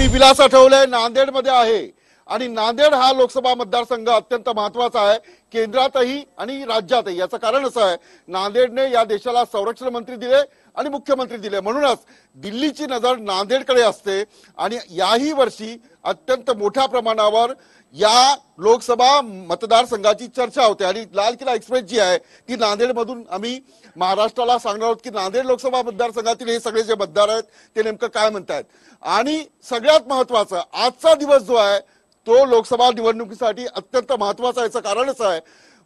मी विलास आठवले नांदेडमध्ये आहे आणि नांदेड हा लोकसभा मतदारसंघ अत्यंत महत्त्वाचा आहे केंद्रातही आणि राज्यातही। याचं कारण असं आहे नांदेडने या देशाला संरक्षण मंत्री दिले आणि मुख्यमंत्री दिले, म्हणूनच दिल्लीची नजर नांदेडकडे असते आणि याही वर्षी अत्यंत मोठ्या प्रमाणावर या लोकसभा मतदारसंघाची चर्चा होते आणि लाल किल्ला एक्सप्रेस जी आहे ती नांदेडमधून आम्ही महाराष्ट्राला सांगणार आहोत की नांदेड लोकसभा मतदारसंघातील हे सगळे जे मतदार आहेत ते नेमकं काय म्हणतात। आणि सगळ्यात महत्त्वाचं आजचा दिवस जो आहे तो लोकसभा निवडणुकीसाठी अत्यंत महत्त्वाचा आहे। याचं कारण असं आहे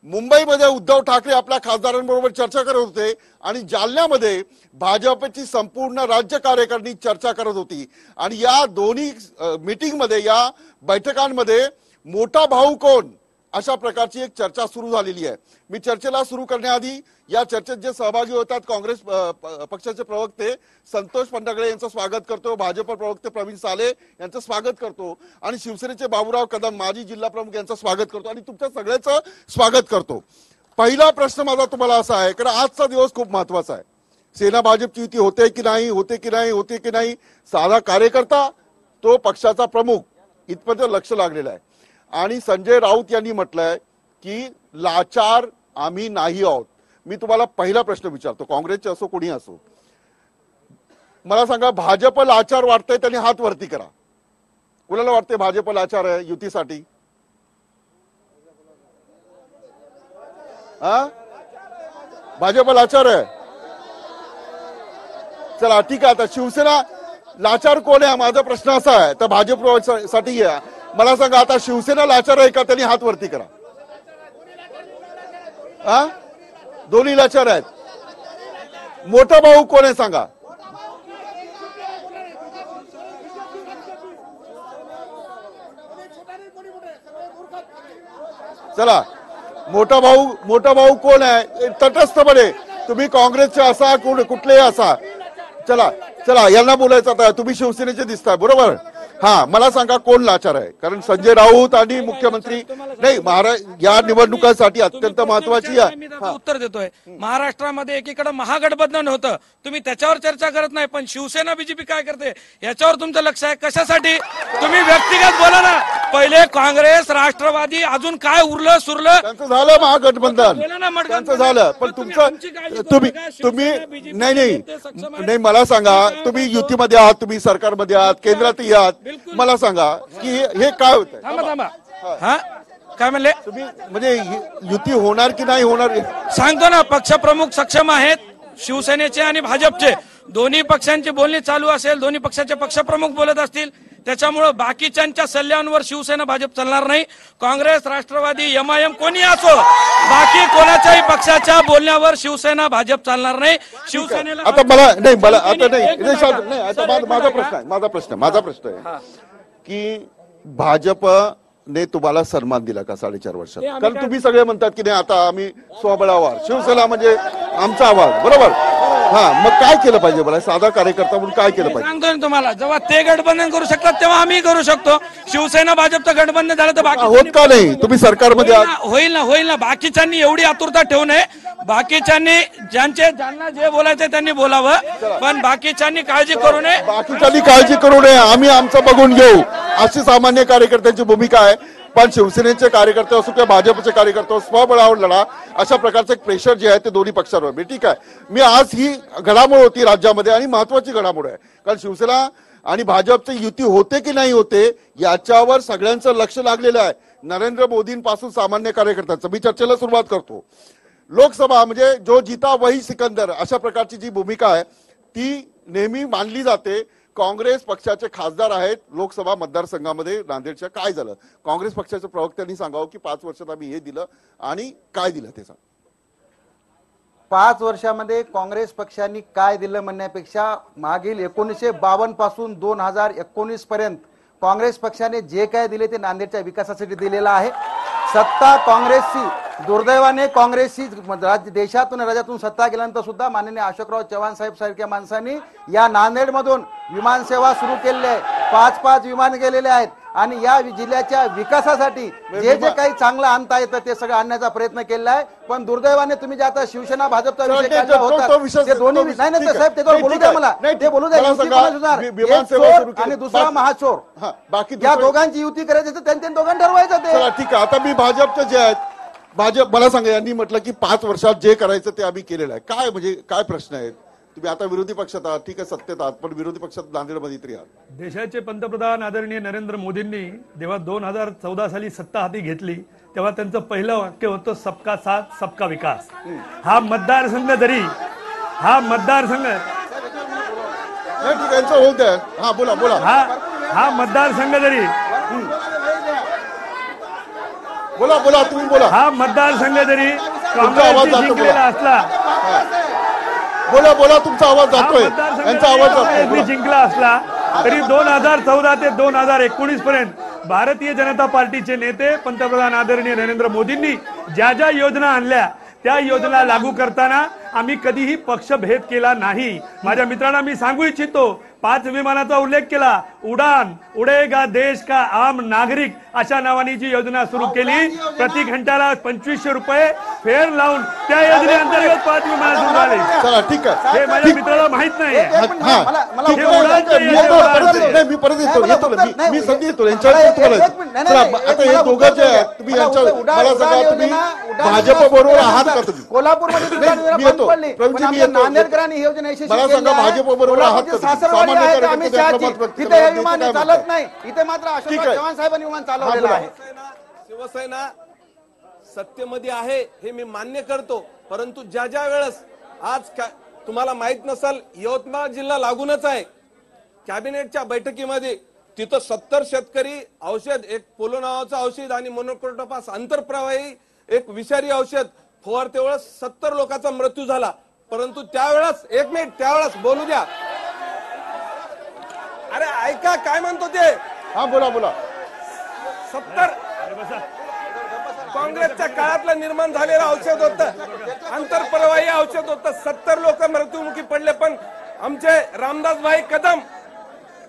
मुंबईमध्ये उद्धव ठाकरे आपल्या खासदारांबरोबर चर्चा करत होते आणि जालन्यामध्ये भाजपची संपूर्ण राज्य कार्यकारिणी चर्चा करत होती आणि या दोन्ही मीटिंगमध्ये या बैठकांमध्ये मोठा भाऊ कोण अशा प्रकारची एक चर्चा सुरू झालेली आहे। मी चर्चेला सुरू करण्याआधी या चर्चेत जे सहभागी होतात काँग्रेस पक्षाचे प्रवक्ते संतोष पंडगळे यांचं स्वागत करतो, भाजप प्रवक्ते प्रवीण साले यांचं स्वागत करतो आणि शिवसेनेचे बाबूराव कदम माजी जिल्हा प्रमुख यांचं स्वागत करतो आणि तुमच्या सगळ्यांचं स्वागत करतो। पहिला प्रश्न माझा तुम्हाला असा आहे कारण आजचा दिवस खूप महत्त्वाचा आहे। सेना भाजपची युती होते की नाही, होते की नाही, होते की नाही, साधा कार्यकर्ता तो पक्षाचा प्रमुख इथपर्यंत लक्ष लागलेलं आहे आणि संजय राऊत यांनी म्हटलंय की लाचार आम्ही नाही आहोत। मी तुम्हाला पहिला प्रश्न विचारतो, काँग्रेसचे असो कोणी असो, मला सांगा भाजप लाचार वाटतंय त्यांनी हात वरती करा। कुणाला वाटतंय भाजप लाचार आहे युतीसाठी? भाजप लाचार आहे? चला ठीक आहे, आता शिवसेना लाचार कोण आहे माझा प्रश्न असा आहे तर भाजप साठी मला सांगा आता शिवसेना लाचार आहे का? त्यांनी हात वरती करा। दोन्ही लाचार आहेत। मोठा भाऊ कोण आहे सांगा? चला मोठा भाऊ कोण आहे? तटस्थपणे तुम्ही काँग्रेसचे असा कुठलेही असा, चला चला यांना बोलायचं आता, तुम्ही शिवसेनेचे दिसताय बरोबर। हा मला सांगा कोण लाचार आहे? कारण संजय राऊत आणि मुख्यमंत्री नाही या निवडणुकांसाठी अत्यंत महत्वाची आहे। उत्तर देतोय महाराष्ट्रामध्ये एकीकडे महागठबंधन होतं, तुम्ही त्याच्यावर चर्चा करत नाही, पण शिवसेना बीजेपी काय करते याच्यावर तुमचं लक्ष आहे। कशासाठी? तुम्ही व्यक्तिगत बोला ना, पहिले काँग्रेस राष्ट्रवादी अजून काय उरलं सुरलं त्यांचं झालं महागठबंधन त्यांचं झालं, पण तुमचं तुम्ही नाही मला सांगा तुम्ही युतीमध्ये आहात, तुम्ही सरकारमध्ये आहात, केंद्रातही आहात, मला सांगा की हे काय होतं? हा काय म्हणले तुम्ही? म्हणजे युती होणार की नाही होणार सांगतो ना, पक्षप्रमुख सक्षम आहेत शिवसेनेचे आणि भाजपचे, दोन्ही पक्षांची बोलणी चालू असेल, दोन्ही पक्षाचे पक्षप्रमुख बोलत असतील, त्याच्यामुळे बाकीच्यांच्या सल्ल्यांवर शिवसेना भाजप चालणार नाही। काँग्रेस राष्ट्रवादी एमआयएम कोणी असो बाकी कोणाच्याही पक्षाच्या बोलण्यावर शिवसेना भाजप चालणार नाही। शिवसेनेला आता माझा प्रश्न आहे की भाजप ने तुम्हाला सन्मान दिला का 4.5 वर्षात? कारण तुम्ही सगळे म्हणतात की नाही आता आम्ही स्वबळावर शिवसेना म्हणजे आमचा आवाज बरोबर। हा मग काय केलं पाहिजे मला साधा कार्यकर्ता म्हणून काय केलं पाहिजे? सांगतो ना तुम्हाला, जेव्हा ते गठबंधन करू शकतात तेव्हा आम्ही करू शकतो। शिवसेना भाजपचं गठबंधन झालं तर बाकी होत का नाही? तुम्ही सरकारमध्ये होईल ना बाकीच्यांनी एवढी आतुरता ठेवू नये, बाकीच्यांनी ज्यांना जे बोलायचं त्यांनी बोलावं, पण बाकीच्यांनी काळजी करू नये। बाकीच्यांनी काळजी करू नये, आम्ही आमचं बघून घेऊ अशी सामान्य कार्यकर्त्यांची भूमिका आहे। पण शिवसेनेचे कार्यकर्ते असो किंवा भाजपचे कार्यकर्ते स्वबळावर लढा अशा प्रकारचं एक प्रेशर जे आहे ते दोन्ही पक्षांवर ठीक आहे। मी आज ही घडामोड होती राज्यामध्ये आणि महत्वाची घडामोड आहे कारण शिवसेना आणि भाजपची युती होते की नाही होते याच्यावर सगळ्यांचं लक्ष लागलेलं आहे, नरेंद्र मोदींपासून सामान्य कार्यकर्त्यांचं। मी चर्चेला सुरुवात करतो। लोकसभा म्हणजे जो जीता वही सिकंदर अशा प्रकारची जी भूमिका आहे ती नेहमी मानली जाते। काँग्रेस पक्षाचे खासदार आहेत लोकसभा मतदारसंघामध्ये नांदेडच्या, काय झालं? काँग्रेस पक्षाच्या प्रवक्त्यांनी सांगावं की 5 वर्षात आम्ही हे दिलं आणि काय दिलं ते सांग। 5 वर्षामध्ये काँग्रेस पक्षांनी काय दिलं म्हणण्यापेक्षा मागील 1952 पासून 2019 पर्यंत काँग्रेस पक्षाने जे काय दिले ते नांदेडच्या विकासासाठी दिलेलं आहे। सत्ता काँग्रेसची, दुर्दैवाने काँग्रेसची देशातून राज्यातून सत्ता गेल्यानंतर सुद्धा माननीय अशोकराव चव्हाण साहेब सारख्या माणसांनी या नांदेडमधून विमानसेवा सुरू केलेली आहे। 5 विमान गेलेले आहेत आणि या जिल्ह्याच्या विकासासाठी जे जे काही चांगलं आणता येतं ते सगळं आणण्याचा प्रयत्न केला आहे. पण दुर्दैवाने तुम्ही जे आता शिवसेना भाजपचा विषय काढला होता ते दोन्ही नाही नाही साहेब ते बोलू द्या मला ते बोलू द्या. एक चोर आणि दुसरा महाचोर बाकी या दोघांची युती करायची तर त्यांनी दोघांनी ठरवायचं ते. चला ठीक आहे. आता मी भाजपचे जे आहेत भाजप मला सांगा यांनी म्हटलं की 5 वर्षात जे करायचं ते आम्ही केलेलं आहे. काय म्हणजे काय प्रश्न आहेत? तुम्ही आता विरोधी पक्षात आहात ठीक आहे सत्तेत आहात पण विरोधी पक्षात नांदेडमध्ये तरी आहात. देशाचे पंतप्रधान आदरणीय नरेंद्र मोदींनी जेव्हा 2014 साली सत्ता हाती घेतली तेव्हा त्यांचं पहिलं वाक्य होतं सबका साथ सबका विकास. हा मतदारसंघ नाही ठीक आहे यांचं होऊ द्या. हा बोला बोला. हा मतदारसंघ जरी बोला बोला तुम्ही बोला. हा मतदारसंघ जरी आवाज जातो, जिंकलेला असला बोला बोला तुमचा आवाज जातोय यांचा आवाज जातोय. जिंकला असला तरी 2014 ते 2019 पर्यंत भारतीय जनता पार्टीचे नेते पंतप्रधान आदरणीय नरेंद्र मोदींनी ज्या ज्या योजना आणल्या त्या योजना लागू करताना आम्ही कधीही पक्षभेद केला नाही. माझ्या मित्रांना मी सांगू इच्छितो 5 विमानाचा उल्लेख केला. उडान उडेगा देश का आम नागरिक अशा नावाने जी योजना सुरू केली प्रति घंट्याला 2500 रुपये फेअर लावून त्या योजनेअंतर्गत 5 विमान सुरू झाले. चला ठीक आहे. हे माझ्या मित्राला माहित नाही. मी परत येतो मी संधी येतो यांच्यावर. आता हे दोघं जे आहेत तुम्ही यांच्या मला सांगा तुम्ही भाजप बरोबर आहात का? तुम्ही कोल्हापूरमध्ये मी येतो प्रवीणजी मी येतो. नांदेडकरांनी ही योजना यशस्वी मला सांगा भाजप बरोबर आहात का? इथे विमान चालत नाही. इथे मात्र अशोक चव्हाण साहेबांनी विमान चालवलेलं आहे. शिवसेना सत्तेमध्ये आहे हे मी मान्य करतो परंतु ज्या ज्या वेळेस आज तुम्हाला माहित नसेल यवतमाळ जिल्हा लागूनच आहे. कॅबिनेटच्या बैठकीमध्ये तिथं 70 शेतकरी औषध एक पोलो नावाचं औषध आणि मोनोक्रोटोफास आंतरप्रवाही एक विषारी औषध फवारते वेळेस 70 लोकांचा मृत्यू झाला. परंतु त्यावेळेस 1 मिनिट त्यावेळेस बोलू द्या. अरे ऐका काय म्हणतो ते. हा बोला बोला. 70 काँग्रेसच्या काळातलं निर्माण झालेलं औषध होतं आंतरप्रवाही औषध होतं. 70 लोक मृत्युमुखी पडले. पण आमचे रामदास भाई कदम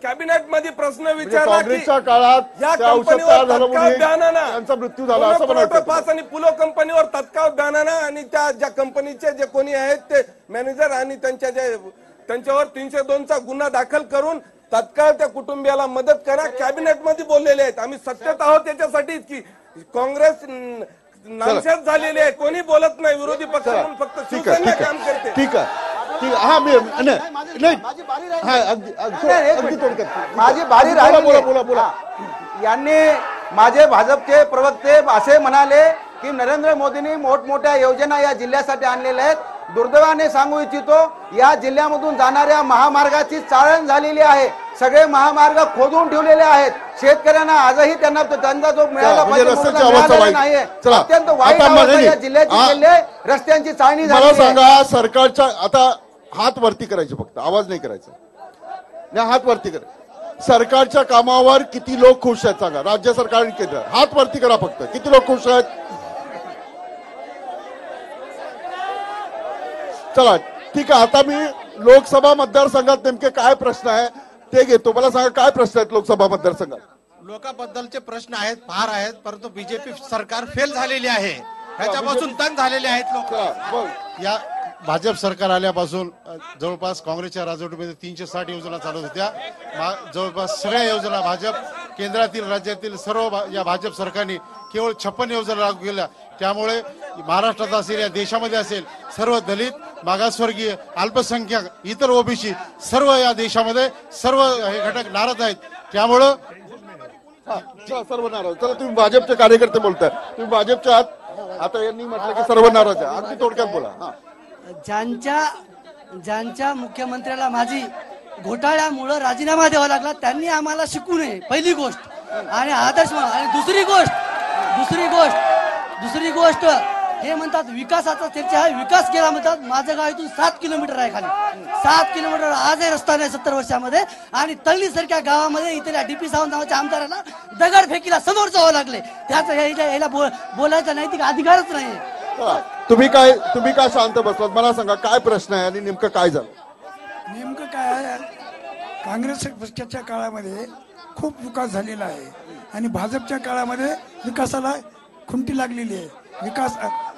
कॅबिनेट मध्ये प्रश्न विचारला काँग्रेसच्या काळात या त्या औषध तयार झालं म्हणून त्यांचा मृत्यू झाला असं मोनोक्रोटोफास आणि पुलो कंपनीवर तत्काळ बॅनाना आणि त्या ज्या कंपनीचे जे कोणी आहेत ते मॅनेजर आणि त्यांच्यावर 302 चा गुन्हा दाखल करून तत्काळ त्या कुटुंबियाला मदत करा. कॅबिनेट मध्ये बोललेले आहेत. आम्ही सत्तेत आहोत त्याच्यासाठी की काँग्रेस नामशेष झालेली आहे. कोणी बोलत नाही. विरोधी पक्ष म्हणून फक्त शिवसेना काम करते. ठीक आहे. हा मी नाही हा अगदी थोडक्यात माझी बारी राहिली. बोला बोला बोला. यांनी माझे भाजपचे प्रवक्ते असे म्हणाले की नरेंद्र मोदींनी मोठमोठ्या योजना या जिल्ह्यासाठी आणलेल्या आहेत. दुर्दैवाने सांगू इच्छितो या जिल्ह्यामधून जाणाऱ्या महामार्गाची चाळण झालेली आहे. सगळे महामार्ग खोदून ठेवलेले आहेत. शेतकऱ्यांना आजही त्यांना जो मिळाला पाहिजे नाहीये. अत्यंत वाईट अवस्था या जिल्ह्याची केली. रस्त्यांची चाळणी झाली. मला सांगा सरकारच्या आता हात वरती करायचे फक्त आवाज नाही करायचा. नाही हात वरती करा. सरकारच्या कामावर किती लोक खुश आहेत सांगा. राज्य सरकार आणि केंद्र हात वरती करा फक्त. किती लोक खुश आहेत? चला ठीक आहे. आता मी लोकसभा मतदारसंघात नेमके काय प्रश्न आहे ते घेतो. मला सांगा काय प्रश्न आहेत लोकसभा मतदारसंघात? लोकांबद्दलचे प्रश्न आहेत फार आहेत परंतु बीजेपी सरकार फेल झालेली आहे. ह्याच्यापासून तंग झालेले आहेत लोक. या भाजप सरकार आल्यापासून जवळपास काँग्रेसच्या राजवटीमध्ये 360 योजना चालत होत्या. जवळपास सगळ्या योजना भाजप केंद्रातील राज्यातील सर्व या भाजप सरकारने केवळ 56 योजना लागू केल्या. त्यामुळे महाराष्ट्रात असेल या देशामध्ये असेल सर्व दलित मागासवर्गीय अल्पसंख्याक इतर ओबीसी सर्व या देशामध्ये सर्व हे घटक नाराज आहेत. त्यामुळं सर्व नाराज. चला तुम्ही भाजपचे कार्यकर्ते बोलताय. तुम्ही भाजपच्या आहात. आता यांनी म्हटलं की सर्व नाराज आहे. अगदी थोडक्यात बोला. ज्यांच्या मुख्यमंत्र्याला माझी घोटाळ्यामुळे राजीनामा द्यावा लागला त्यांनी आम्हाला शिकू नये पहिली गोष्ट आणि आदर्श. आणि दुसरी गोष्ट हे म्हणतात विकासाचा चर्चा आहे. विकास केला म्हणतात. माझं गाव इथून 7 किलोमीटर आहे. खाली 7 किलोमीटर आजही रस्ता नाही 70 वर्षामध्ये. आणि तळली सारख्या गावामध्ये इथल्या डीपी सावंत नावाच्या आमदाराला दगडफेकीला समोर जावं लागले. त्याचा याला बोलायचा नैतिक अधिकारच नाही. तुम्ही काय शांत बसलात? मला सांगा काय प्रश्न आहे आणि नेमकं काय झालं? नेमकं काय आहे काँग्रेस पक्षाच्या काळामध्ये खूप विकास झालेला आहे आणि भाजपच्या काळामध्ये विकासाला खुंटी लागलेली आहे. विकास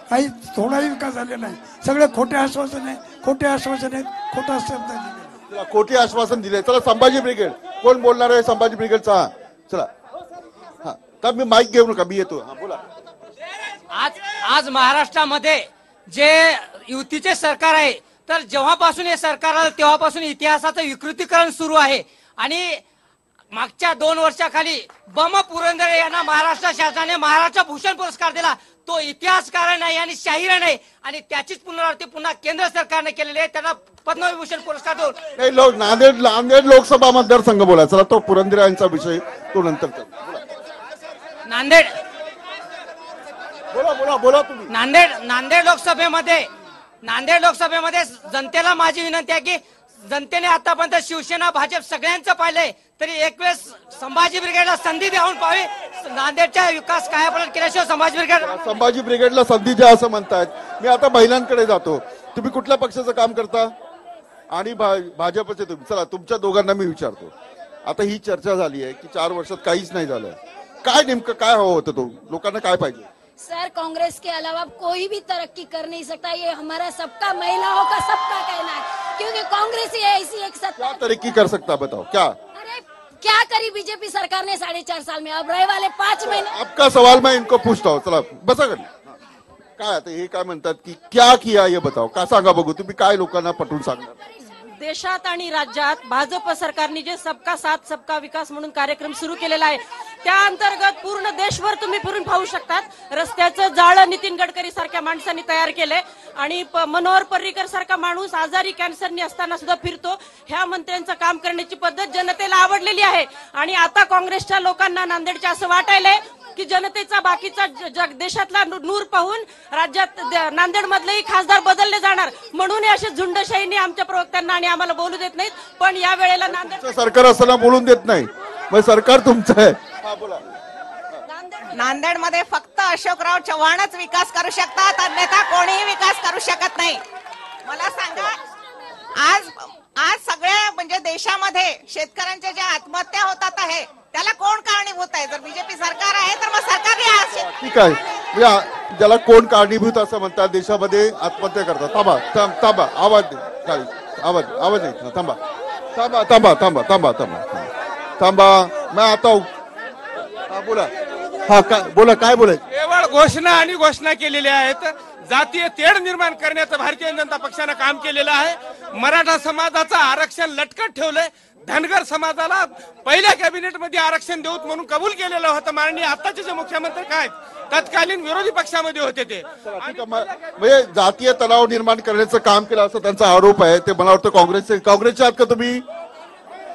काही थोडाही विकास झालेला नाही. सगळे खोटे आश्वासन आहे, खोटे आश्वासन आहेत, खोटा शब्द दिलेला. चला खोटी आश्वासन दिले. चला संभाजी ब्रिगेड कोण बोलणार आहे? संभाजी ब्रिगेडचा हा. चला हा तर मी माईक घेऊ नका, मी येतो. हा बोला. आज महाराष्ट्रामध्ये जे युतीचे सरकार आहे, तर जेव्हापासून हे सरकार आलं तेव्हापासून इतिहासाचं विकृतीकरण सुरू आहे. आणि मागच्या 2 वर्षाखाली बम पुरंदरे यांना महाराष्ट्र शासनाने महाराष्ट्र भूषण पुरस्कार दिला. तो इतिहासकार नाही आणि शाहीर नाही, आणि त्याचीच पुनरावृत्ती पुन्हा केंद्र सरकारने केलेली आहे. त्यांना पद्मविभूषण पुरस्कार देऊन नाही लोक नांदेड लोकसभा मतदारसंघ बोला. चला तो पुरंदरे यांचा विषय तो नंतर नांदेड बोला तुम्ही. नांदेड लोकसभेमध्ये जनतेला माझी विनंती आहे की जनतेने आतापर्यंत शिवसेना भाजप सगळ्यांचं पाहिलंय, तरी एक वेळेस संभाजी ब्रिगेडला संधी देऊन पाहावी. नांदेडच्या विकास कायापालट केल्याशिवाय संभाजी ब्रिगेडला संधी द्या असं म्हणतायत. मी आता महिलांकडे जातो. तुम्ही कुठल्या पक्षाचं काम करता? आणि भाजपचे तुम्ही. चला तुमच्या दोघांना मी विचारतो. आता ही चर्चा झाली आहे की 4 वर्षात काहीच नाही झालं. काय नेमकं काय हवं होतं? तो लोकांना काय पाहिजे? सर कांग्रेस के अलावा कोई भी तरक्की कर नहीं सकता, ये हमारा सबका महिलाओं का सबका कहना है, क्योंकि कांग्रेस ही ऐसी एक सत्ता. क्या तरक्की कर सकता बताओ क्या? अरे क्या करी बीजेपी सरकार ने 4.5 साल में? अब रहे वाले 5 महीने. आपका सवाल मैं इनको पूछता हूँ. चला बसा कर. काय आता हे काय म्हणतात की क्या किया हे बताओ. का सांगा बघू. तुम्ही काय लोकांना पटवून सांगणार? देशात आणि राज्यात भाजप सरकारने जे सबका साथ सबका विकास म्हणून कार्यक्रम सुरू केलेला आहे, त्या अंतर्गत पूर्ण देशभर तुम्ही फिरून पाहू शकतात. रस्त्याचं जाळं नितीन गडकरी सारख्या माणसांनी तयार केलंय, आणि मनोहर पर्रीकर सारखा माणूस आजारी कॅन्सरनी असताना सुद्धा फिरतो. ह्या मंत्र्यांचं काम करण्याची पद्धत जनतेला आवडलेली आहे. आणि आता काँग्रेसच्या लोकांना नांदेडच्या असं वाटायलंय की जनतेचा बाकीचा देशातला नूर पाहून राज्यात नांदेड मधलेही खासदार बदलले जाणार, म्हणून असे झुंडशाहीने आमच्या प्रवक्त्यांना आणि आम्हाला बोलू देत नाहीत. पण या वेळेला नांदेड सरकार असताना बोलून देत नाही, मग सरकार तुमचं आहे. नांदेडमध्ये फक्त अशोकराव चव्हाणच विकास करू शकतात, अन्यथा कोणीही विकास करू शकत नाही. मला सांगा, आज सगळ्या म्हणजे देशामध्ये शेतकऱ्यांच्या ज्या आत्महत्या होतात आहे त्याला कोण कारणीभूत आहे? जर बीजेपी सरकार आहे तर मग सरकार ठीक आहे. ज्याला कोण कारणीभूत असं म्हणतात? देशामध्ये आत्महत्या करतात. थांबा आवाज नाही. थांबा मैं आता हूं. हा बोला. हा बोला काय बोलायचं? केवळ घोषणा आणि घोषणा केलेल्या आहेत. जातीय तेढ निर्माण करण्याचं भारतीय जनता पक्षानं काम केलेलं आहे. मराठा समाजाचं आरक्षण लटकत ठेवलंय. धनगर समाजाला पहिल्या कॅबिनेटमध्ये आरक्षण देऊत म्हणून कबूल केलेलं होतं. माननीय आताचे जे मुख्यमंत्री काय तत्कालीन विरोधी पक्षामध्ये होते ते. म्हणजे जातीय तणाव निर्माण करण्याचं काम केलं असं त्यांचा आरोप आहे. ते मला वाटतं काँग्रेसचे आहात का तुम्ही?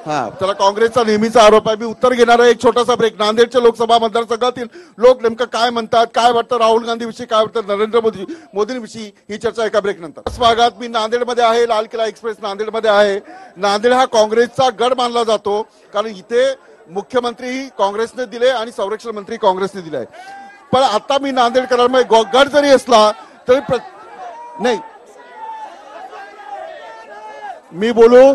हा चला, काँग्रेसचा नेहमीचा आरोप आहे. मी उत्तर घेणार आहे. एक छोटासा ब्रेक. नांदेडच्या लोकसभा मतदारसंघातील लोक नेमकं काय म्हणतात, काय वाटतं राहुल गांधी विषयी, काय वाटतं नरेंद्र मोदींविषयी, ही चर्चा एका ब्रेक नंतर. भागात मी नांदेडमध्ये आहे. लाल किल्ला एक्सप्रेस नांदेडमध्ये आहे. नांदेड हा काँग्रेसचा गड मानला जातो, कारण इथे मुख्यमंत्री काँग्रेसने दिले आणि संरक्षण मंत्री काँग्रेसने दिले. पण आता मी नांदेडकरांमध्ये गड जरी असला तरी नाही मी बोलू.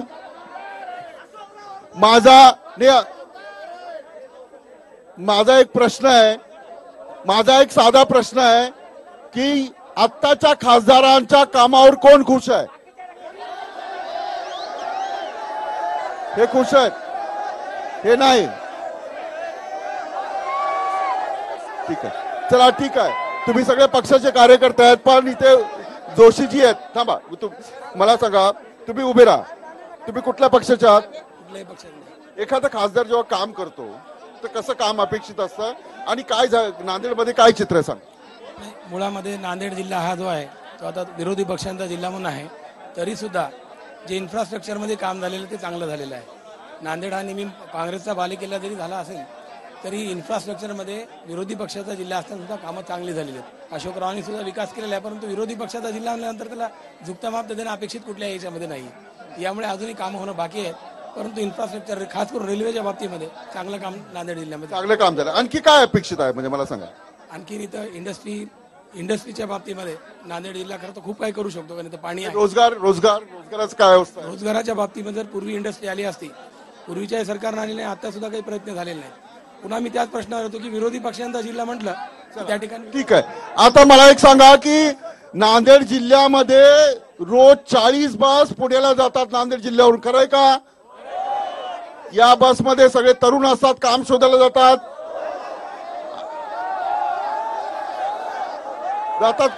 माझा एक प्रश्न आहे, माझा एक साधा प्रश्न आहे की आत्ताच्या खासदारांच्या कामावर कोण खुश आहे? हे खुश आहेत? हे नाही. ठीक आहे, चला ठीक आहे. तुम्ही सगळे पक्षाचे कार्यकर्ते आहेत, पण इथे जोशीजी आहेत. थांबा, मला सांगा, तुम्ही उभे राहा. तुम्ही कुठल्या पक्षाचे आहात? एखादा खासदार जेव्हा काम करतो तर कसं काम अपेक्षित असतं आणि काय नांदेडमध्ये काय चित्र सांग? मुळामध्ये नांदेड जिल्हा हा जो आहे तो आता विरोधी पक्षांचा जिल्हा म्हणून आहे, तरी सुद्धा जे इन्फ्रास्ट्रक्चरमध्ये काम झालेलं ते चांगलं झालेलं आहे. नांदेड हा नेहमी काँग्रेसचा बालेकिल्ला जरी झाला असेल तरी इन्फ्रास्ट्रक्चरमध्ये विरोधी पक्षाचा जिल्हा असताना सुद्धा कामं चांगली झालेली आहेत. अशोकरावांनी सुद्धा विकास केलेला आहे, परंतु विरोधी पक्षाचा जिल्हा म्हणल्यानंतर त्याला झुकता माप देणं अपेक्षित कुठल्या याच्यामध्ये नाही. यामुळे अजूनही कामं होणं बाकी आहेत, परंतु इन्फ्रास्ट्रक्चर खास करून रेल्वेच्या बाबतीमध्ये चांगलं काम नांदेड जिल्ह्यामध्ये चांगलं काम झालं. आणखी काय अपेक्षित आहे म्हणजे मला सांगा? आणखी इथं इंडस्ट्रीच्या बाबतीमध्ये नांदेड जिल्हा खरं तर खूप काही करू शकतो, कारण इथं पाणी आहे. रोजगाराचं काय अवस्था? रोजगाराच्या बाबतीमध्ये जर पूर्वी इंडस्ट्री आली असती पूर्वीच्या सरकारनं आलेले नाही, आता सुद्धा काही प्रयत्न झालेले नाही. पुन्हा मी त्याच प्रश्नावर होतो की विरोधी पक्षांचा जिल्हा म्हटलं तर त्या ठिकाणी ठीक आहे. आता मला एक सांगा की नांदेड जिल्ह्यामध्ये रोज 40 बस पुण्याला जातात नांदेड जिल्ह्यावरून, खरंय का? या बसमध्ये सगळे तरुण असतात, काम शोधायला जातात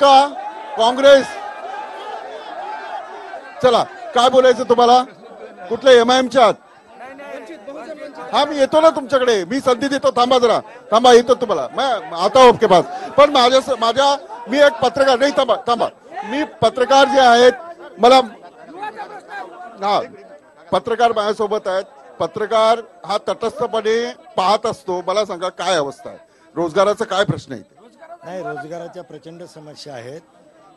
का काँग्रेस? चला, काय बोलायचं तुम्हाला? कुठल्या MIMच्या आहात? हा, मी येतो ना तुमच्याकडे, मी संधी देतो. थांबा जरा, थांबा, येतो तुम्हाला. मैं आता हूं आपके पास. पण मी एक पत्रकार नाही, थांबा, मी पत्रकार जे आहेत, मला हा पत्रकार माझ्यासोबत आहेत. पत्रकार हा तटस्थपणे पाहत असतो. मला सांगा काय अवस्था आहे, रोजगाराचा काय प्रश्न आहे? नाही, रोजगाराच्या प्रचंड समस्या आहेत.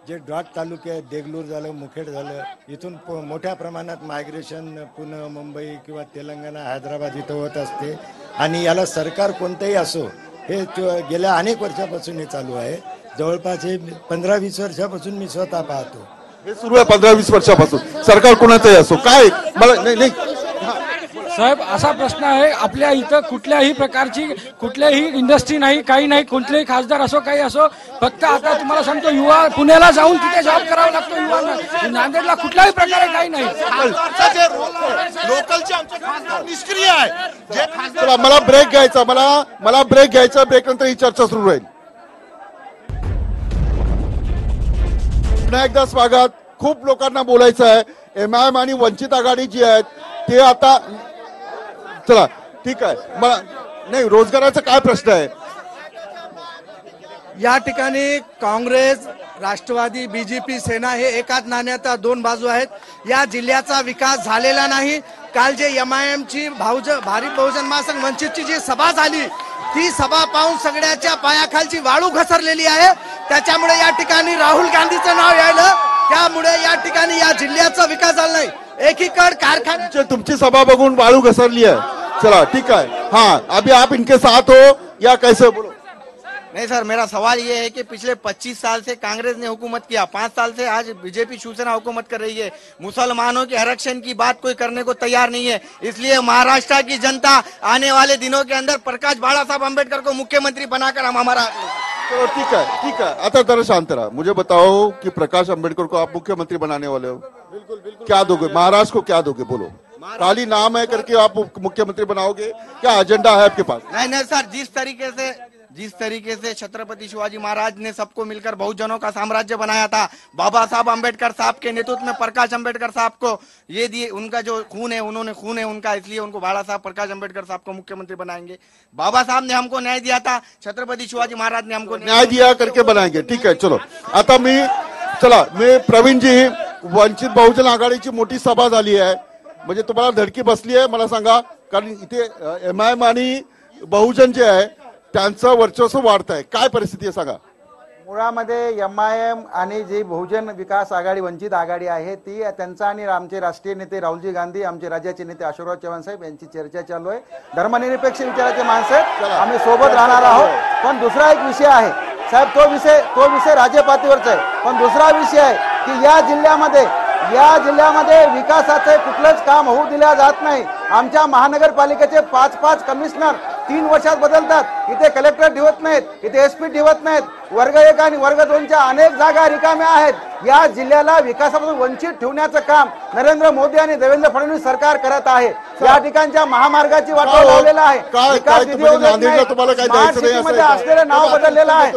जे डॉट तालुके आहेत, देगलूर झालं, मुखेड झालं, इथून मोठ्या प्रमाणात मायग्रेशन पुणे, मुंबई किंवा तेलंगणा, हैदराबाद इथं होत असते. आणि याला सरकार कोणतंही असो, हे गेल्या अनेक वर्षापासून हे चालू आहे. जवळपास हे 15-20 वर्षापासून मी स्वतः पाहतो. हे सुरू आहे 15-20 वर्षापासून. सरकार कोणाचंही असो, काय मला नाही साहेब, असा प्रश्न आहे, आपल्या इथं कुठल्याही प्रकारची कुठल्याही इंडस्ट्री नाही, काही नाही, कुठलेही खासदार असो, काही असो. फक्त आता तुम्हाला सांगतो, युवा पुण्याला जाऊन तिथे जॉब करावा लागतो युवांना. नांदेडला कुठल्याही प्रकारे काही नाही. लोकलचे आमचे खासदार निष्क्रिय आहे. जे खासदार मला ब्रेक घ्यायचा, मला ब्रेक घ्यायचा. ब्रेक नंतर ही चर्चा सुरू राहील. पुन्हा एकदा स्वागत. खूप लोकांना बोलायचं आहे. MIM आणि वंचित आघाडी जी आहेत ते आता, चला ठीक आहे, मला नाही, रोजगाराचा काय प्रश्न आहे? या ठिकाणी काँग्रेस, राष्ट्रवादी, BJP, सेना हे एकाच नाण्याच्या दोन बाजू आहेत. या जिल्ह्याचा विकास झालेला नाही. काल जे MIMची भारिप बहुजन महासंघ वंचितची जी सभा झाली, ती सभा पाहून सगळ्याच्या पायाखालची वाळू घसरलेली आहे. त्याच्यामुळे या ठिकाणी राहुल गांधीचं नाव यायलं, त्यामुळे या ठिकाणी या जिल्ह्याचा विकास झाला नाही. एकीकडे कारखाने, तुमची सभा बघून वाळू घसरली आहे. चला ठीक है, हाँ, अभी आप इनके साथ हो या कैसे? बोलो. नहीं सर, मेरा सवाल ये है कि पिछले 25 साल से कांग्रेस ने हुकूमत किया, 5 साल से आज बीजेपी शिवसेना हुकूमत कर रही है. मुसलमानों के आरक्षण की बात कोई करने को तैयार नहीं है. इसलिए महाराष्ट्र की जनता आने वाले दिनों के अंदर प्रकाश बाला साहब अम्बेडकर को मुख्यमंत्री बनाकर हम हमारा. तो ठीक है. आता जरा शांत रहा. मुझे बताओ कि प्रकाश अम्बेडकर को आप मुख्यमंत्री बनाने वाले हो. बिल्कुल. क्या दोगे महाराष्ट्र को? क्या दोगे? बोलो. खाली नाम है करके आप मुख्यमंत्री बनाओगे? क्या एजेंडा है आपके पास? नहीं सर, जिस तरीके से छत्रपति शिवाजी महाराज ने सबको मिलकर बहुजनों का साम्राज्य बनाया था, बाबा साहब अम्बेडकर साहब के नेतृत्व में प्रकाश अम्बेडकर साहब को ये दिए, उनका जो खून है उनका, इसलिए उनको बाला साहब प्रकाश अम्बेडकर साहब को मुख्यमंत्री बनाएंगे. बाबा साहब ने हमको न्याय दिया था, छत्रपति शिवाजी महाराज ने हमको न्याय दिया करके बनाएंगे. ठीक है, चलो. आता मी प्रवीण जी, वंचित बहुजन आघाडीची मोठी सभा झाली आहे, म्हणजे तुम्हाला धडकी बसली आहे? मला सांगा, कारण इथे MIM आणि बहुजन जे आहे त्यांचं वर्चस्व वाढत आहे, काय परिस्थिती आहे सांगा. मुळामध्ये MIM आणि जी बहुजन विकास आघाडी, वंचित आघाडी आहे, ती त्यांचा आणि आमचे राष्ट्रीय नेते राहुलजी गांधी, आमचे राज्याचे नेते अशोकराव चव्हाण साहेब यांची चर्चा चालू आहे. धर्मनिरपेक्ष विचाराचे माणसं आहेत, आम्ही सोबत राहणार आहोत. पण दुसरा एक विषय आहे साहेब, तो विषय राज्यपातळीवरचा आहे. पण दुसरा विषय आहे की या जिल्ह्यामध्ये विकासाचे कुठलंच काम होऊ दिल्या जात नाही. आमच्या महानगरपालिकेचे 5 कमिशनर 3 वर्षात बदलतात. इथे कलेक्टर ठेवत नाहीत, इथे SP ठेवत नाहीत. वर्ग 1 आणि वर्ग 2च्या अनेक जागा रिकाम्या आहेत. या जिल्ह्याला विकासापासून वंचित ठेवण्याचं काम नरेंद्र मोदी आणि देवेंद्र फडणवीस सरकार करत आहे. या ठिकाणच्या महामार्गाची वाट लावलेला आहे. विकास निधी असलेलं नाव बदललेलं आहे.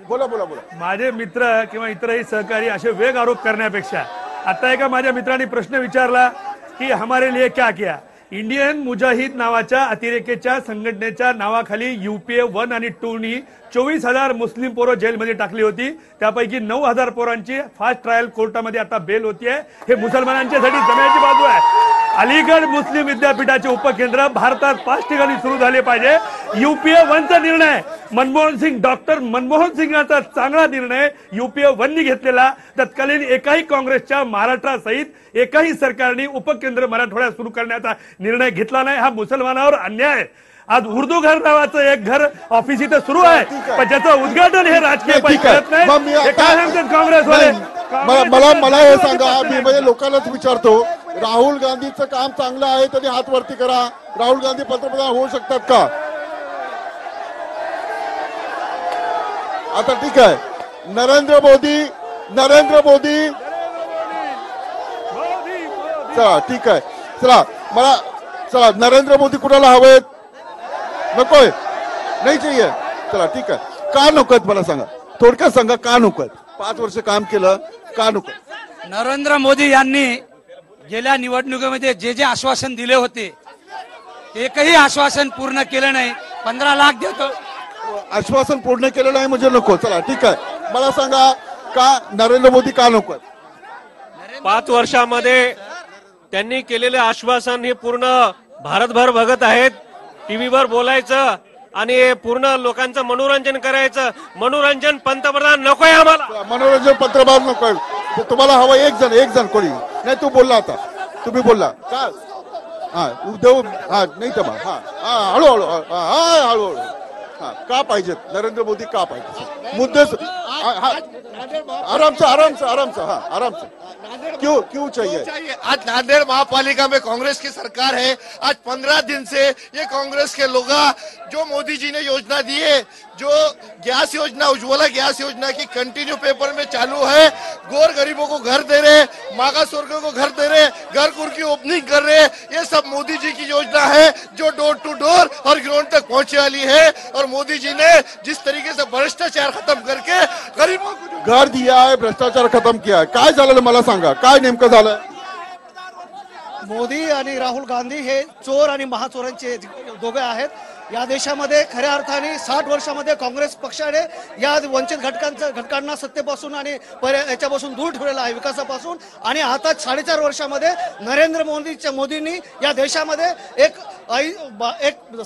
बोला. माझे मित्र किंवा इतरही सहकारी असे वेग आरोप करण्यापेक्षा, आता एका माझ्या मित्रांनी प्रश्न विचारला की हमारे लिए क्या किया. इंडियन मुजाहिद नावाच्या अतिरेकेच्या संघटनेच्या नावाखाली UPA 1 आणि 2 नी 24,000 मुस्लिम पोरं जेलमध्ये टाकली होती. त्यापैकी 9,000 पोरांची फास्ट ट्रायल कोर्टामध्ये आता बेल होतीये. हे मुसलमानांच्यासाठी जमेची बाजू आहे. अलीगड मुस्लिम विद्यापीठाचे उपकेंद्र भारतात 5 ठिकाणी सुरू झाले पाहिजे. UPA 1चा निर्णय डॉक्टर मनमोहन सिंगांचा चांगला निर्णय UPA 1 नी घेतलेला. तत्कालीन एकाही काँग्रेसच्या महाराष्ट्रासहित एकाही सरकारने उपकेंद्र मराठवाड्यात सुरू करण्याचा निर्णय घेतला नाही. हा मुसलमानावर अन्याय आहे. आज उर्दू घर नावाचं एक घर ऑफिस इथं सुरू आहे, पण ज्याचं उद्घाटन हे राजकीय करत नाही. हे काय सांगतात काँग्रेसवाले? मला हे सांगा, मी म्हणजे लोकांनाच विचारतो, राहुल गांधीचं काम चांगलं आहे त्यांनी हात वरती करा. राहुल गांधी पंतप्रधान होऊ शकतात का? आता ठीक आहे, नरेंद्र मोदी चला ठीक आहे, चला नरेंद्र मोदी कुणाला हवेत? नकोय, नाही चाहिए. चला ठीक आहे, का नकोत मला सांगा, थोडक्यात सांगा का नकोत? 5 वर्ष काम केलं, का नको? नरेंद्र मोदी यांनी गेल्या निवडणुकीमध्ये जे आश्वासन दिले होते एकही आश्वासन पूर्ण केलं नाही. 15 लाख देतो, आश्वासन पूर्ण केलं नाही म्हणजे नको. चला ठीक आहे, मला सांगा का नरेंद्र मोदी का नको? 5 वर्षामध्ये त्यांनी केलेले आश्वासन हे पूर्ण भारतभर बघत आहेत. टीव्हीवर बोलायचं आणि पूर्ण लोकांचं मनोरंजन करायचं. मनोरंजन पंतप्रधान नकोय आम्हाला. मनोरंजन पंतप्रधान नकोय. तुम्हाला हवं एक जण कोणी नाही. तू बोलला, आता तुम्ही बोलला का? हा उद्धव, हा नाही तर हळूहळू का पाहिजेत नरेंद्र मोदी? का पाहिजे मुद्दे? आराम से क्यों चाहिए? आज नांदेड़ महापालिका में कांग्रेस की सरकार है. आज 15 दिन से ये कांग्रेस के लोग जो मोदी जी ने योजना दी है, जो गैस योजना, उज्ज्वला गैस योजना की कंटिन्यू पेपर में चालू है. गोर गरीबों को घर दे रहे, मागास वर्गों को घर दे रहे, घर की ओपनिंग कर रहे. ये सब मोदी जी की योजना है जो डोर टू डोर और ग्राउंड तक पहुंचने वाली है. और मोदी जी ने जिस तरीके से भ्रष्टाचार खत्म करके गरीबों को घर दिया है, भ्रष्टाचार खत्म किया है. काय झालं मला सांगा, काय नेमकं झालं? मोदी आणि राहुल गांधी हे चोर आणि महाचोरांचे दोघे आहेत. या देशामध्ये खऱ्या अर्थाने 60 वर्षामध्ये काँग्रेस पक्षाने या वंचित घटकांना सत्तेपासून आणि याच्यापासून दूर ठेवलेला आहे, विकासापासून. आणि आता 4.5 वर्षामध्ये नरेंद्र मोदींनी या देशामध्ये एक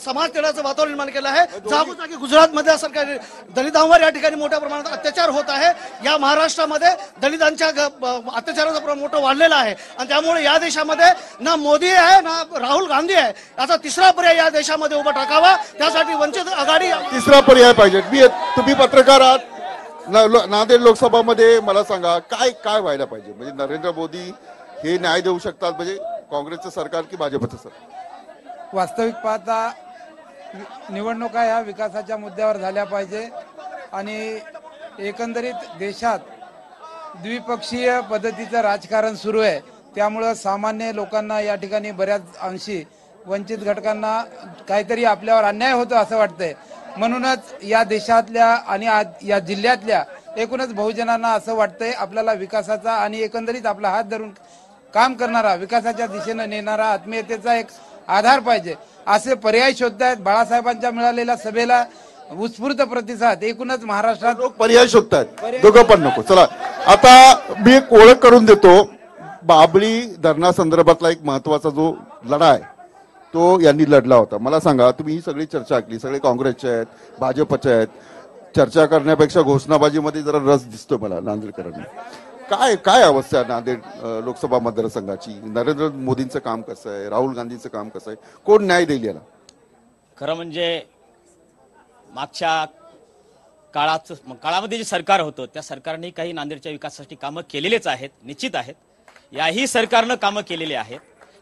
समाज तेढाचं वातावरण निर्माण केलं आहे. जागोजागी गुजरातमध्ये सरकार दलितांवर या ठिकाणी मोठ्या प्रमाणात अत्याचार होत आहे. या महाराष्ट्रामध्ये दलितांच्या अत्याचाराचा प्रमाण मोठं वाढलेलं आहे. आणि त्यामुळे या देशामध्ये ना मोदी आहे ना राहुल गांधी आहे. आता तिसरा पर्याय या देशामध्ये उभा टाकावा. त्यासाठी वंचित आघाडी तिसरा पर्याय पाहिजे. तुम्ही पत्रकार आहात, नांदेड लोकसभामध्ये मला सांगा काय व्हायला पाहिजे? म्हणजे नरेंद्र मोदी हे न्याय देऊ शकतात म्हणजे काँग्रेसचं सरकार की भाजपचं सरकार? वास्तविक पाहता निवडणुका या विकासाच्या मुद्द्यावर झाल्या पाहिजे. आणि एकंदरीत देशात द्विपक्षीय पद्धतीचं राजकारण सुरू आहे. त्यामुळं सामान्य लोकांना या ठिकाणी बऱ्याच अंशी वंचित घटकांना काहीतरी आपल्यावर अन्याय होतो असं वाटतंय. म्हणूनच या देशातल्या आणि या जिल्ह्यातल्या एकूणच बहुजनांना असं वाटतंय आपल्याला विकासाचा आणि एकंदरीत आपला हात धरून काम करणारा, विकासाच्या दिशेनं नेणारा, आत्मीयतेचा एक आधार पाहिजे असे पर्याय शोधतायत. बाळासाहेबांच्या मिळालेल्या सभेला उत्स्फूर्त प्रतिसाद. एकूणच महाराष्ट्रात लोक पर्याय शोधतात, दोघं पण नको. चला आता मी एक ओळख करून देतो. बाबळी धरणासंदर्भातला एक महत्वाचा जो लढा आहे तो यांनी लढला होता. मला सांगा, तुम्ही ही सगळी चर्चा ऐकली, सगळे काँग्रेसचे आहेत, भाजपचे आहेत. चर्चा करण्यापेक्षा घोषणाबाजीमध्ये जरा रस दिसतोय मला नांदेडकरांना. काय अवस्था आहे नांदेड लोकसभा मतदारसंघाची? नरेंद्र मोदींचं काम कसं आहे? राहुल गांधींचं काम कसं आहे? कोण न्याय देईल याला? खरं म्हणजे मागच्या काळामध्ये जे सरकार होतं त्या सरकारने काही नांदेडच्या विकासासाठी कामं केलेलेच आहेत, निश्चित आहेत. याही सरकारनं कामं केलेली आहेत.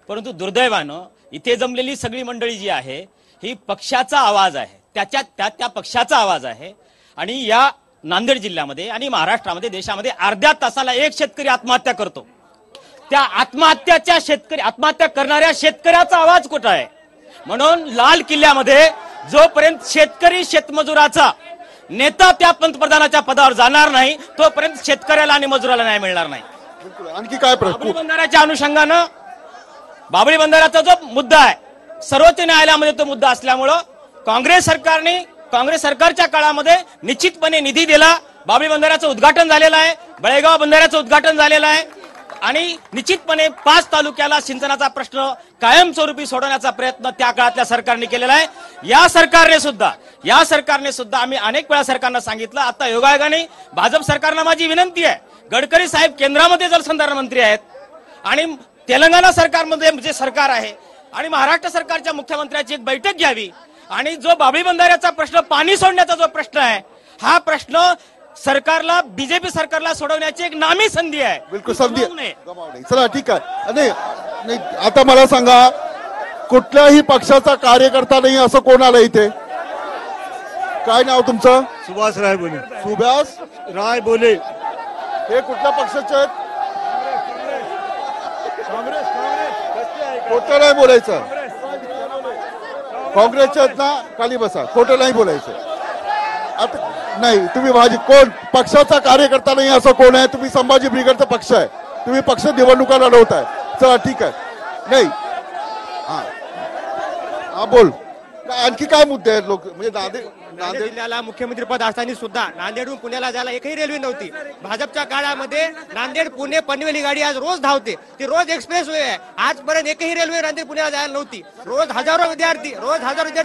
परंतु दुर्दैवानं इथे जमलेली सगळी मंडळी जी आहे ही पक्षाचा आवाज आहे, त्या पक्षाचा आवाज आहे. आणि या नांदेड जिल्ह्यामध्ये आणि महाराष्ट्रामध्ये, देशामध्ये अर्ध्या तासाला एक शेतकरी आत्महत्या करतो. त्या आत्महत्या करणाऱ्या शेतकऱ्याचा आवाज कुठं आहे? म्हणून लाल किल्ल्यामध्ये जोपर्यंत शेतकरी शेतमजुराचा नेता त्या पंतप्रधानाच्या पदावर जाणार नाही तोपर्यंत शेतकऱ्याला आणि मजुराला न्याय मिळणार नाही. आणखी काय बाबळी बंधाऱ्याच्या अनुषंगानं बाबळी बंधाऱ्याचा जो मुद्दा आहे सर्वोच्च न्यायालयामध्ये तो मुद्दा असल्यामुळं काँग्रेस सरकारच्या काळामध्ये निश्चितपणे निधी दिला. बाबळी बंधाऱ्याचं उद्घाटन झालेलं आहे, बळेगाव बंधाऱ्याचं उद्घाटन झालेलं आहे. आणि निश्चितपणे 5 तालुक्याला सिंचनाचा प्रश्न कायमस्वरूपी सोडवण्याचा प्रयत्न त्या काळातल्या सरकारने केलेला आहे. या सरकारने सुद्धा आम्ही अनेक वेळा सरकारनं सांगितलं. आता योगायोगाने भाजप सरकारला माझी विनंती आहे, गडकरी साहेब केंद्रामध्ये जलसंधारण मंत्री आहेत आणि तेलंगणा सरकारमध्ये जे सरकार आहे आणि महाराष्ट्र सरकारच्या मुख्यमंत्र्यांची एक बैठक घ्यावी. आणि जो बाबळी बंधाऱ्याचा प्रश्न, पाणी सोडण्याचा जो प्रश्न आहे, हा प्रश्न सरकारला, बीजेपी सरकारला सोडवण्याची एक नामी संधी आहे. बिलकुल संधी गमावू नये. चला ठीक आहे. नाही आता मला सांगा, कुठल्याही पक्षाचा कार्यकर्ता नाही असं कोण आलं इथे? काय नाव तुमचं? सुभाष राय बोले. सुभाष राय बोले. हे कुठल्या पक्षाचे आहेत? खोटं नाही बोलायचं. काँग्रेसचे आहेत ना? खाली बसा. खोटं नाही बोलायचं. आता नाही, तुम्ही भाजी कोण पक्षाचा कार्यकर्ता नाही असं कोण आहे? तुम्ही संभाजी ब्रिगेडचा पक्ष आहे, तुम्ही पक्ष निवडणुका लढवताय. चला ठीक आहे. नाही हा बोल. आणखी काय मुद्दे आहेत? लोक म्हणजे नांदेड जिल्ह्याला मुख्यमंत्री पद असताना सुद्धा नांदेडहून पुण्याला जायला एकही रेल्वे नव्हती. भाजपच्या काळामध्ये नांदेड पुणे पनवेल ही गाडी आज रोज धावते. ती रोज एक्सप्रेस वे आहे. आजपर्यंत एकही रेल्वे नांदेड पुण्याला जायला नव्हती. रोज हजारो विद्यार्थी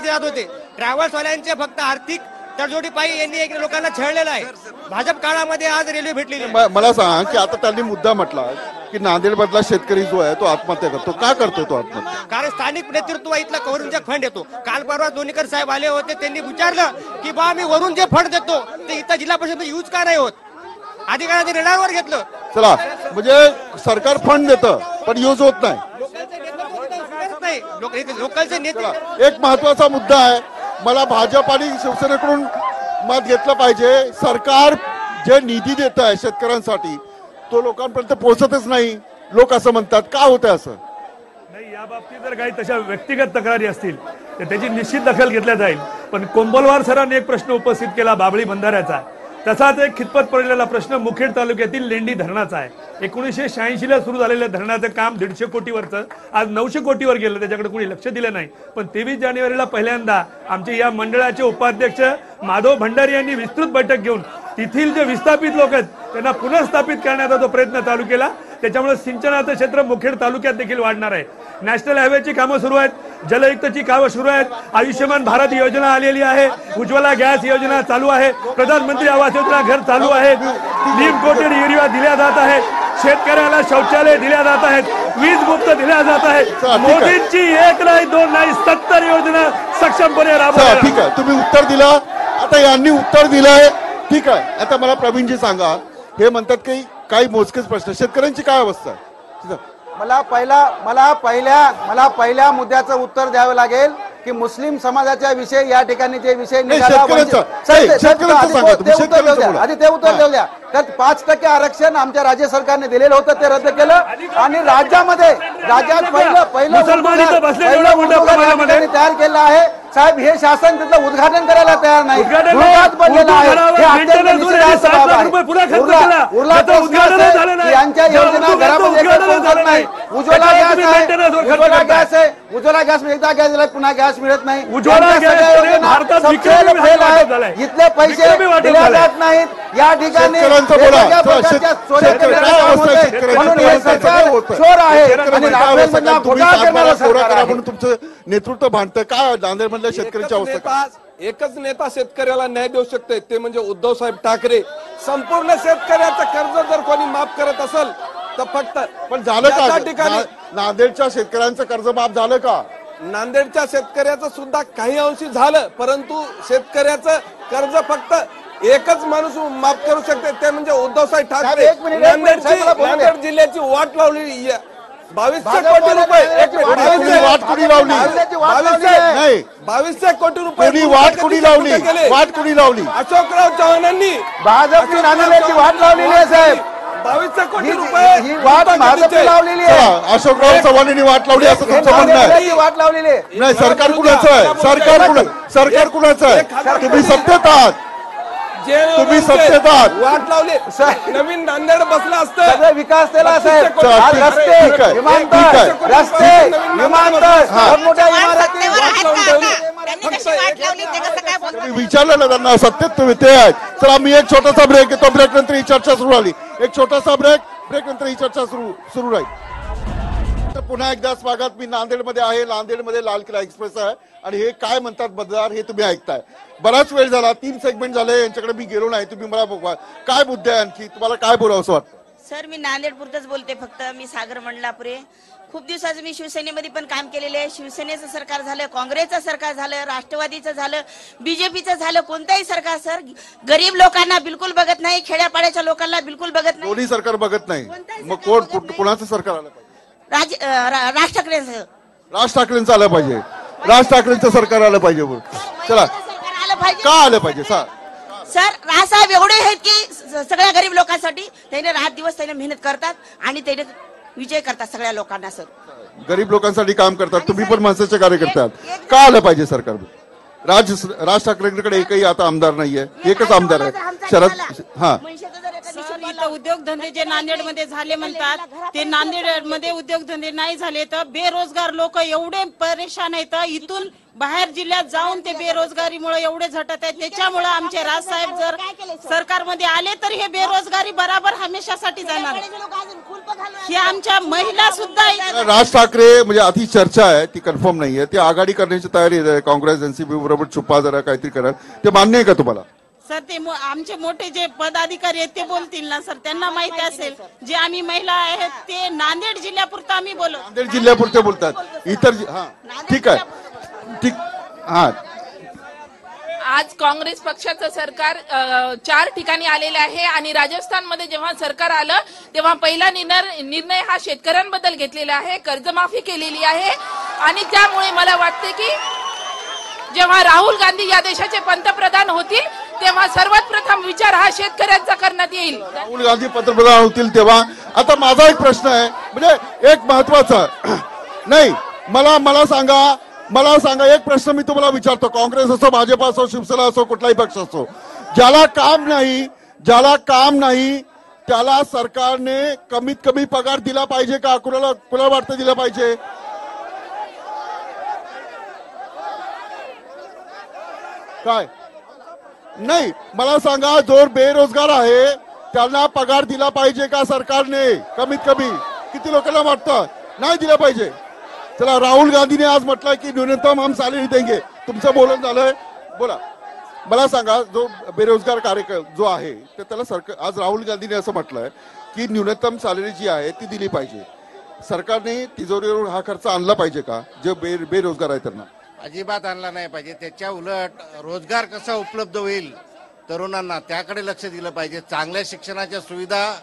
जात होते. ट्रॅव्हल्सवाल्यांचे फक्त आर्थिक तडजोडी पायी यांनी एक लोकांना छळलेलं आहे. भाजप काळामध्ये आज रेल्वे भेटलेली. मला सांगा की आता त्यांनी मुद्दा म्हटला की नांदेड मधला शेतकरी जो आहे तो आत्महत्या करतो. का करतो तो आत्महत्या? कारण स्थानिक नेतृत्व इथला वरून जे फंड येतो. काल परवा दोन्हीकर साहेब आले होते, त्यांनी विचारलं की बा मी वरून जे फंड देतो ते इथं जिल्हा परिषद यूज का नाही होत? अधिकाऱ्यांनी रेडारवर घेतलं. चला म्हणजे सरकार फंड देतं पण यूज होत नाही. लोकलचे नेते. एक महत्वाचा मुद्दा आहे, मला भाजप आणि शिवसेनेकडून मत घेतलं पाहिजे. सरकार जे निधी देत आहे शेतकऱ्यांसाठी तो लोकांपर्यंत पोहोचतच नाही. लोक असं म्हणतात. का होतंय असं? नाही, या बाबतीत जर काही तशा व्यक्तिगत तक्रारी असतील तर त्याची निश्चित दखल घेतल्या जाईल. पण कोंबलवार सरांनी एक प्रश्न उपस्थित केला बाबळी बंधाऱ्याचा. तसाच एक खितपत पडलेला प्रश्न मुखेड तालुक्यातील लेंडी धरणाचा आहे. 1986 ला सुरू झालेल्या धरणाचं काम 150 कोटीवरचं आज 900 कोटीवर गेलं. त्याच्याकडे कोणी लक्ष दिलं नाही. पण 23 जानेवारीला पहिल्यांदा आमचे या मंडळाचे उपाध्यक्ष माधव भंडारी यांनी विस्तृत बैठक घेऊन तेथील जे विस्थापित लोक आहेत त्यांना पुनर्स्थापित करण्याचा जो प्रयत्न चालू केला. त्याच्यामुळे सिंचनाचं क्षेत्र मुखेड तालुक्यात देखील वाढणार आहे. नॅशनल हायवेची कामं सुरू आहेत, जलयुक्तची कामं सुरू आहेत, आयुष्यमान भारत योजना आलेली आहे, उज्ज्वला गॅस योजना चालू आहे, प्रधानमंत्री आवास योजना घर चालू आहे, नीम कोटेड युरिया दिल्या जात आहे, शेतकऱ्याला शौचालय दिल्या जात आहेत, वीज मुक्त दिल्या जात आहे. मोदींची 1 नाही 2 नाही 70 योजना सक्षमपणे राबवल्या. ठीक आहे, तुम्ही उत्तर दिलं. आता यांनी उत्तर दिलंय. ठीक आहे. आता मला प्रवीणजी सांगा, हे म्हणतात की काही मोजकेच प्रश्न, शेतकऱ्यांची काय अवस्था आहे? मला पहिल्या मुद्द्याचं उत्तर द्यावं लागेल की मुस्लिम समाजाच्या विषयी या ठिकाणी जे विषय निघाला आधी ते उत्तर देऊ द्या. त्यात 5% आरक्षण आमच्या राज्य सरकारने दिलेलं होतं, ते रद्द केलं. आणि राज्यात पहिलं तयार केलं आहे. साहेब हे शासन तिथलं उद्घाटन करायला तयार नाही. यांच्या योजना घरामध्ये नाही. उज्ज्वला गॅस आहे. उज्ज्वला गॅस एकदा गॅस दिला पुन्हा गॅस मिळत नाही. इथले पैसे दिले जात नाहीत. या ठिकाणी चोर आहे आणि नांदेडमधला घोटाळा करणारं सरकार आहे. म्हणून तुमचं नेतृत्व भांडतं. काय नांदेडमधल्या शेतकऱ्यांची अवस्था? एकच नेता शेतकऱ्याला न्याय देऊ शकते, ते म्हणजे उद्धव साहेब ठाकरे. संपूर्ण शेतकऱ्याचं कर्ज जर कोणी माफ करत असेल तर फक्त पण झालं का? ठिकाणी नांदेडच्या शेतकऱ्यांचं कर्ज माफ झालं का? नांदेडच्या शेतकऱ्याचं सुद्धा काही अंशी झालं, परंतु शेतकऱ्याचं कर्ज फक्त एकच माणूस माफ करू शकते, ते म्हणजे उद्धव साहेब ठाकरे. नांदेड जिल्ह्याची वाट लावली 2200 कोटी रुपये. वाट कुणी लावली? 2200 कोटी रुपये वाट कुणी लावली? अशोकराव चव्हाणांनी भाजपची नांदेडची वाट लावलेली आहे साहेब. 2200 कोटी रुपये ही वाट भाजपने लावलेली आहे. अशोकराव चव्हाणांनी वाट लावली असं तुमचं म्हणणं आहे? वाट लावलेली आहे. नाही, सरकार कुणाचं आहे? सरकार कुणाचं आहे? तुम्ही सत्तेत आहात. तुम्ही सत्तेत आहात. वाट लावली. नवीन नांदेड बसला असतं. सगळे विकास केला साहेब. रस्ते, विमानतळ, मोठ्या इमारती विचारलं ना त्यांना. सत्तेत तुम्ही ते आहेत. चला मी एक छोटासा ब्रेक घेतो. ब्रेक नंतर ही चर्चा सुरू झाली. एक छोटासा ब्रेक नंतर ही चर्चा सुरू राहील. तर पुन्हा एकदा स्वागत. मी नांदेडमध्ये आहे. नांदेडमध्ये लाल किल्ला एक्सप्रेस आहे आणि हे काय म्हणतात मतदार हे तुम्ही ऐकताय. बराच वेळ झाला, 3 सेगमेंट झाले, यांच्याकडे मी गेलो नाही. तुम्ही मला बघा काय मुद्दे आहे, आणखी तुम्हाला काय बोलावं असं वाटतं? सर मी नांदेड पुरतच बोलते. फक्त मी सागर मंडलापुरे. खूप दिवसाचं मी शिवसेनेमध्ये पण काम केलेले आहे. शिवसेनेचं सरकार झालं, काँग्रेसचं सरकार झालं, राष्ट्रवादीचं झालं, बीजेपीचं झालं, कोणतंही सरकार सर गरीब लोकांना बिलकुल बघत नाही. नाही, खेड्यापाड्याच्या लोकांना बिलकुल बघत नाही. दोन्ही सरकार बघत नाही, मग कोणाचं सरकार आलं पाहिजे? राज ठाकरेंचं. राज ठाकरेंचं आलं पाहिजे, राज ठाकरेंचं सरकार आलं पाहिजे. चला, का आलं पाहिजे सर? राजसाहेब एवढे आहेत की सगळ्या गरीब लोकांसाठी त्याने रात दिवस त्याने मेहनत करतात आणि त्याने विजय करतात सगळ्या लोकांना. सर, गरीब लोकांसाठी काम करतात, तुम्ही पण माणसाचे कार्यकर्ते आहात. का आलं पाहिजे सरकार? राज ठाकरेंकडे एकही आता आमदार नाहीये, एकच आमदार आहे शरद. हा, इथं उद्योगधंदे जे नांदेडमध्ये झाले म्हणतात, ते नांदेडमध्ये उद्योगधंदे नाही झाले तर बेरोजगार लोक एवढे परेशान आहेत. इथून बाहेर जिल्ह्यात जाऊन ते बेरोजगारीमुळे एवढे झटत आहेत. त्याच्यामुळे आमचे राजसाहेब जर सरकारमध्ये आले तर हे बेरोजगारी बराबर हमेशासाठी जाणार. हे आमच्या महिला सुद्धा राज ठाकरे म्हणजे अति चर्चा आहे, ती कन्फर्म नाहीये. ते आघाडी करण्याची तयारी आहे काँग्रेस एनसीपी बरोबर, छुपा जरा काहीतरी करा. ते मान्य आहे का तुम्हाला? सर, ते आमचे मोठे जे पदाधिकारी आहेत ते बोलतील ना सर, त्यांना माहिती असेल. जे आम्ही महिला आहेत ते नांदेड जिल्ह्यापुरतं आम्ही बोलू. नांदेड जिल्ह्यापुरते बोलतात, इतर हा ठीक आहे, ठीक. हा, आज काँग्रेस पक्षाचं सरकार 4 ठिकाणी आलेले आहे आणि राजस्थानमध्ये जेव्हा सरकार आलं तेव्हा पहिला निर्णय हा शेतकऱ्यांबद्दल घेतलेला आहे, कर्जमाफी केलेली आहे. आणि त्यामुळे मला वाटते की जेव्हा राहुल गांधी या देशाचे पंतप्रधान होतील तेव्हा सर्वात प्रथम विचार हा शेतकऱ्यांचा करण्यात येईल. राहुल गांधी पंतप्रधान होतील तेव्हा. आता माझा एक प्रश्न आहे, म्हणजे एक महत्वाचा नाही, मला सांगा एक प्रश्न मी तुम्हाला विचारतो. काँग्रेस असो, भाजप असो, शिवसेना असो, कुठलाही पक्ष असो, ज्याला काम नाही त्याला सरकारने कमीत कमी पगार दिला पाहिजे का? कुणाला वाटतं दिला पाहिजे? काय नाही, मला सांगा, जो बेरोजगार आहे त्यांना पगार दिला पाहिजे का सरकारने? कमीत कमी किती लोकांना वाटतं नाही दिला पाहिजे? चला, राहुल गांधीने आज म्हटलं की न्यूनतम हम सैलरी देंगे. तुमचं बोलणं झालंय, बोला. मला सांगा, जो बेरोजगार कार्यक्रम जो आहे तर त्याला सरकार, आज राहुल गांधीने असं म्हटलंय की न्यूनतम सॅलरी जी आहे ती दिली पाहिजे. सरकारने तिजोरीवर हा खर्च आणला पाहिजे का जे बेरोजगार आहे त्यांना? अजिबात आणला नाही पाहिजे. त्याच्या उलट रोजगार कसा उपलब्ध होईल तरुणांना त्याकडे लक्ष दिलं पाहिजे. चांगल्या शिक्षणाच्या सुविधा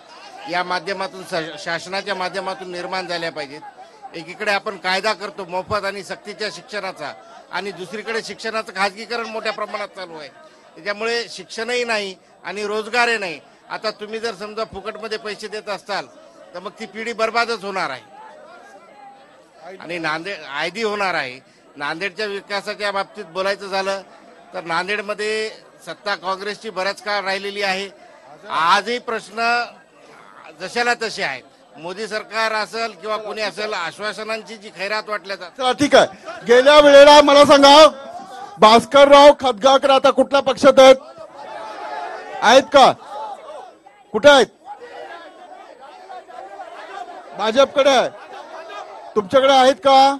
या माध्यमातून, शासनाच्या माध्यमातून निर्माण झाल्या पाहिजेत. एकीकडे आपण कायदा करतो मोफत आणि सक्तीच्या शिक्षणाचा, आणि दुसरीकडे शिक्षणाचं खाजगीकरण मोठ्या प्रमाणात चालू आहे. त्याच्यामुळे शिक्षणही नाही आणि रोजगारही नाही. आता तुम्ही जर समजा फुकटमध्ये पैसे देत असाल तर मग ती पिढी बर्बादच होणार आहे आणि आयदी होणार आहे. नांदेडच्या विकासाच्या बाबतीत बोलायचं झालं तर नांदेडमध्ये सत्ता काँग्रेसची बऱ्याच काळ राहिलेली आहे. आजही प्रश्न जशाला तसे आहेत. मोदी सरकार असेल किंवा कोणी असेल, आश्वासनांची जी खैरात वाटल्या जाते. चला ठीक आहे, गेल्या वेळेला मला सांगा, भास्करराव खतगांकर आता कुठल्या पक्षात आहेत का? कुठे आहेत? भाजपकडे आहे. तुमच्याकडे आहेत का?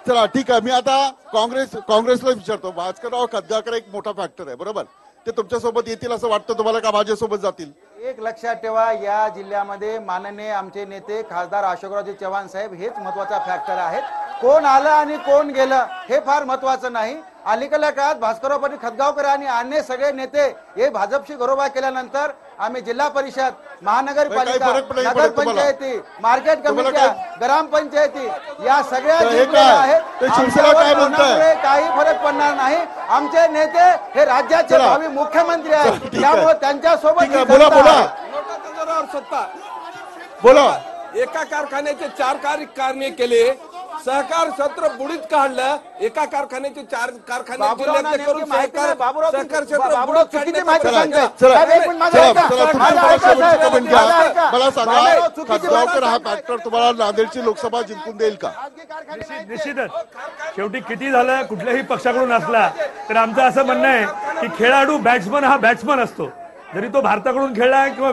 चला ठीक आहे, मी आता काँग्रेसला विचारतो. भास्करराव खतगांकर एक मोठा फॅक्टर आहे, बरोबर? ते तुमच्यासोबत येतील असं वाटतं तुम्हाला का भाजपसोबत जातील? एक लक्षात ठेवा, या जिल्ह्यामध्ये माननीय आमचे नेते खासदार अशोकरावजी चव्हाण साहेब हेच महत्वाचा फॅक्टर आहेत. कोण आलं आणि कोण गेलं हे फार महत्वाचं नाही. अलीकडल्या काळात भास्करराव पाटील खतगांवकर आणि अन्य सगळे नेते हे भाजपशी घरोबा केल्यानंतर आम्ही जिल्हा परिषद, महानगरपालिका, नगरपंचायती, मार्केट कमिट्या, ग्रामपंचायती या सगळ्या आहेत. काही फरक पडणार नाही. आमचे नेते हे राज्याचे भावी मुख्यमंत्री आहेत, त्यामुळे त्यांच्यासोबत बोला. एका कारखान्याचे 4 कारखाने केले, सहकार क्षेत्र बुडीत काढलं. एका कारखान्याचे 4 कारखाने जिल्ह्यातले करून सहकार क्षेत्र बुडीत मला सांगा, खतगांवकर हा फॅक्टर तुम्हाला नांदेडची लोकसभा जिंकून देईल का? निश्चितच. शेवटी किती झालं कुठल्याही पक्षाकडून असला तर आमचं असं म्हणणं आहे की खेळाडू बॅट्समन हा बॅट्समन असतो. जरी तो भारताकडून खेळला किंवा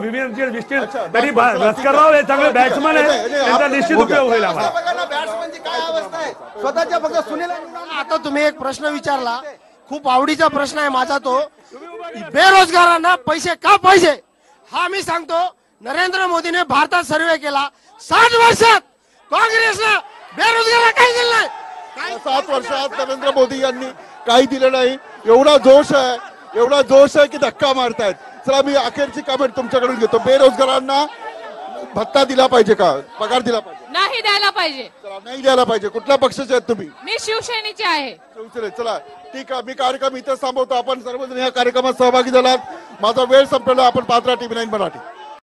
तरी भास्करराव हे चांगले बॅट्समन आहे, त्यांचा निश्चित उपयोग होईल आम्हाला. स्वतःच्या फक्त सुनील, आता तुम्ही एक प्रश्न विचारला, खूप आवडीचा प्रश्न आहे माझा तो. बेरोजगारांना पैसे का पाहिजे हा मी सांगतो. नरेंद्र मोदीने भारतात सर्वे केला, 60 वर्षात काँग्रेसला बेरोजगारांना काही दिलं नाही. 7 वर्षात नरेंद्र मोदी यांनी काही दिलं नाही. एवढा जोश आहे एवढा जोश आहे की धक्का मारतायत. चला मी अखेरची कमेंट तुमच्याकडून घेतो. बेरोजगारांना भत्ता दिला पाहिजे का, पगार दिला पाहिजे? नाही द्यायला पाहिजे. चला नाही द्यायला पाहिजे. कुठल्या पक्षाचे आहेत तुम्ही? मी शिवसेनेची आहे. शिवसेने. चला ठीक आहे, मी कार्यक्रम इथेच थांबवतो. आपण सर्वजण या कार्यक्रमात सहभागी झालात. माझा वेळ संपलेला. आपण पात्रा TV9 मराठी.